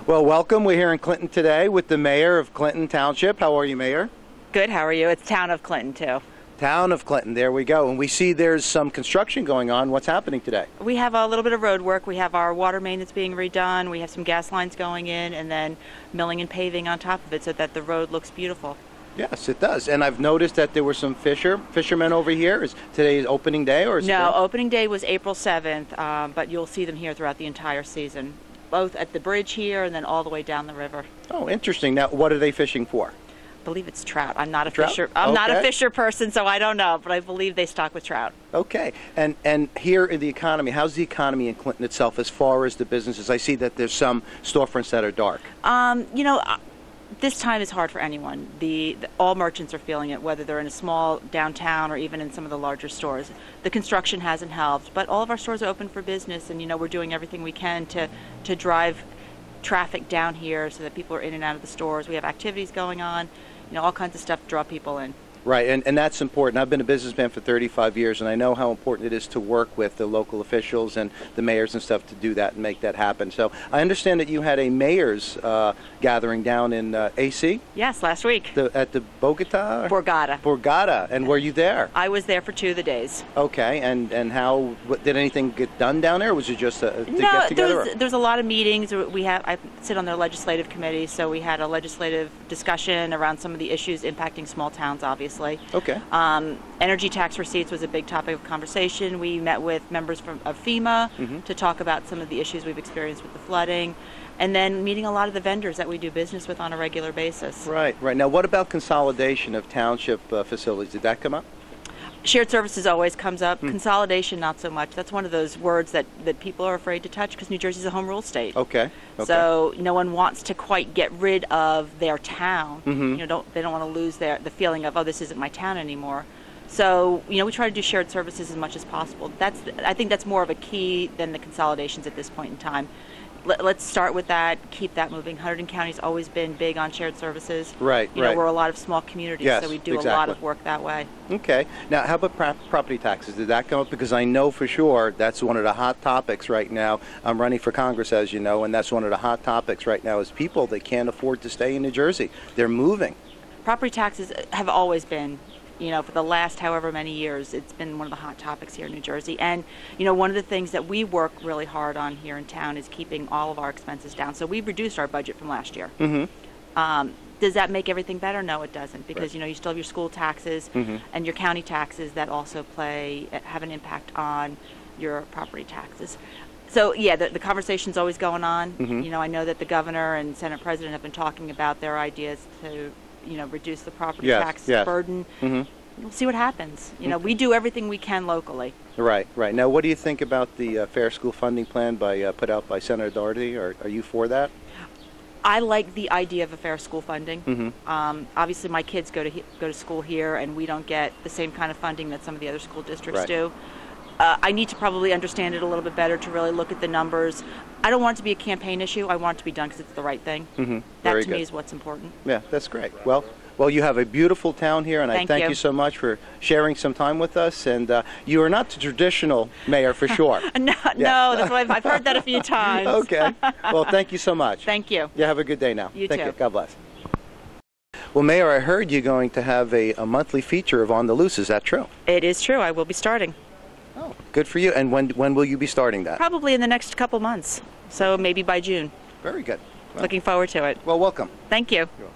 Well, welcome. We're here in Clinton today with the mayor of Clinton Township. How are you, Mayor? Good. How are you? It's Town of Clinton, too. Town of Clinton. There we go. And we see there's some construction going on. What's happening today? We have a little bit of road work. We have our water main that's being redone. We have some gas lines going in, and then milling and paving on top of it so that the road looks beautiful. Yes, it does. And I've noticed that there were some fishermen over here. Is today opening day, or is No, opening day was April 7th, but you'll see them here throughout the entire season, both at the bridge here and then all the way down the river. Oh, interesting. Now, what are they fishing for? I believe it's trout. I'm not a Trout? fisher. I'm not a Okay. fisher person, so I don't know, but I believe they stock with trout. Okay. And here in the economy, how's the economy in Clinton itself as far as the businesses? I see that there's some storefronts that are dark. This time is hard for anyone. All merchants are feeling it, whether they're in a small downtown or even in some of the larger stores. The construction hasn't helped, but all of our stores are open for business, and we're doing everything we can to drive traffic down here so that people are in and out of the stores. We have activities going on, all kinds of stuff to draw people in. Right, and that's important. I've been a businessman for 35 years, and I know how important it is to work with the local officials and the mayors and stuff to do that and make that happen. So I understand that you had a mayor's gathering down in AC? Yes, last week. At the Bogota? Borgata. And were you there? I was there for 2 of the days. Okay, and how, did anything get done down there, or was it just to No, get together? there's a lot of meetings. I sit on their legislative committee, so we had a legislative discussion around some of the issues impacting small towns, obviously. Okay. Energy tax receipts was a big topic of conversation. We met with members of FEMA to talk about some of the issues we've experienced with the flooding, and then meeting a lot of the vendors that we do business with on a regular basis. Right. Now, what about consolidation of township facilities? Did that come up? Shared services always comes up. Consolidation, not so much. That's one of those words that people are afraid to touch because New Jersey's a home rule state. Okay. So no one wants to quite get rid of their town. They don't want to lose the feeling of, oh, this isn't my town anymore. So we try to do shared services as much as possible. I think that's more of a key than the consolidations at this point in time. Let's start with that, keep that moving. Hunterdon County's always been big on shared services. Right. We're a lot of small communities, yes, so we do exactly. a lot of work that way. Okay. Now, how about property taxes? Did that come up? Because I know for sure that's one of the hot topics right now. I'm running for Congress, as you know, and that's one of the hot topics right now is people, they can't afford to stay in New Jersey. They're moving. Property taxes have always been, for the last however many years, it's been one of the hot topics here in New Jersey. And, one of the things that we work really hard on here in town is keeping all of our expenses down. So we've reduced our budget from last year. Does that make everything better? No, it doesn't, because, you still have your school taxes and your county taxes that also have an impact on your property taxes. So, yeah, the conversation's always going on. I know that the governor and Senate President have been talking about their ideas to reduce the property tax burden. We'll see what happens. We do everything we can locally. Right. Now, what do you think about the Fair School Funding Plan put out by Senator Doherty? Are you for that? I like the idea of a fair school funding. Obviously, my kids go to school here, and we don't get the same kind of funding that some of the other school districts do. I need to probably understand it a little bit better to really look at the numbers. I don't want it to be a campaign issue. I want it to be done because it's the right thing. That to me is what's important. Yeah, that's great. Well, you have a beautiful town here, and I thank you so much for sharing some time with us. And you are not the traditional mayor, for sure. No, that's what I've heard that a few times. Okay. Well, thank you so much. Thank you. You have a good day now. You thank too. you. God bless. Well, Mayor, I heard you're going to have a monthly feature of On the Loose. Is that true? It is true. I will be starting. Oh, good for you. And when will you be starting that? Probably in the next couple months. So maybe by June. Very good. Well, looking forward to it. Well, welcome. Thank you. You're welcome.